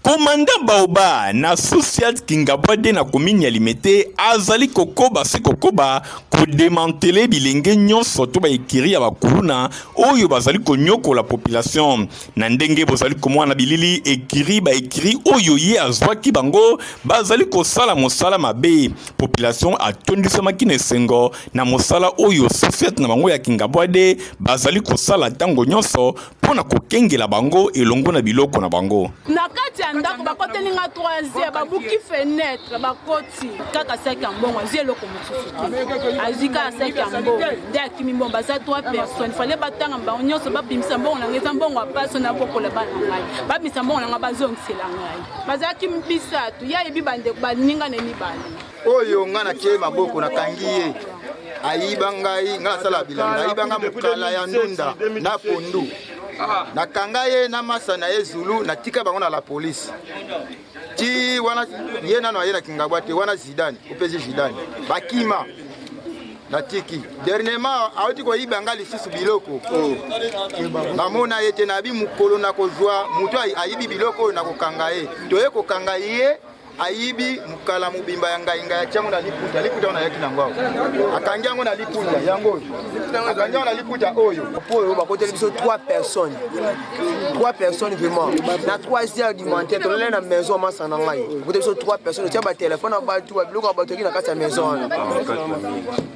Commandant Baoba na Sociat Kingabwade na commune ya Limete azali kokoba se kokoba ko démanteler bilenge nyonso to ba ekiri ya bakuluna oyo bazali konyoko la population na ndenge bozali komwana bilili ekiri ba ekiri oyo ye azwaki bango bazali kosala mosala mabe population atondisamaki na sengo na mosala oyo Sociat na bango ya Kingabwade bazali kosala tango nyonso pona kokengela bango elongo na biloko na bango na kati ya ndako bakote ninga 3e babuki fenêtre bakoti kaka saki ya mbongo azie eloko mosusu azika ya saki ya mbongo nde akimi mbongo baza 3 personnes fale batanga bango nyonso babimisa mbongo na ngeza mbongo apaso na bokola bana ngai babimisa mbongo na nga bazongisela ngai bazalaki mbisatu ya yebi bandeko baninga na mibale oyo nga na tie maboko nakangi ye ayiba ngai nga sala bilanga ayiba nga mokala ya ndunda na pondu nakanga ye na masa na ye zulu natika bango na la police ti wana ye nano ayena Kingabwate wana Zidane upezi Zidane bakima natiki dernièrement awoti ko yiba nga lisusu biloko namona ye te na bi mukolo na kozwa mutu ayibi biloko na kokanga ye toye kokanga ye ayibi mukala mubimba ya ngai ngai changu na liputa na yaki nango akangi yango na liputa yango akangi na liputa oyo pour bakote biso 3 personnes vraiment na 3e du matin to na maison masa na ngai bakote biso 3 personnes tia ba téléphone ba tu ba biloko ba toki na kati ya maison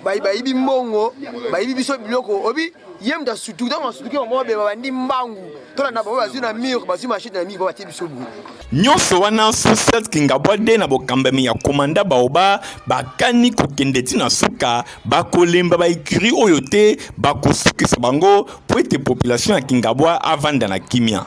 bayibi mbongo bayibi biso biloko obi yem da sutu dans sutu ko mo be ba ndi mbangu to na ba bazu na mur bazu machine na mur ba tie biso bu nyonso wana Sociat Kingabwade na bokambami ya Commandant Baoba bakani kokende tina suka bakolemba ba ikiri oyo te bakosukisa bango po ete population ya Kingabwa avanda na kimia.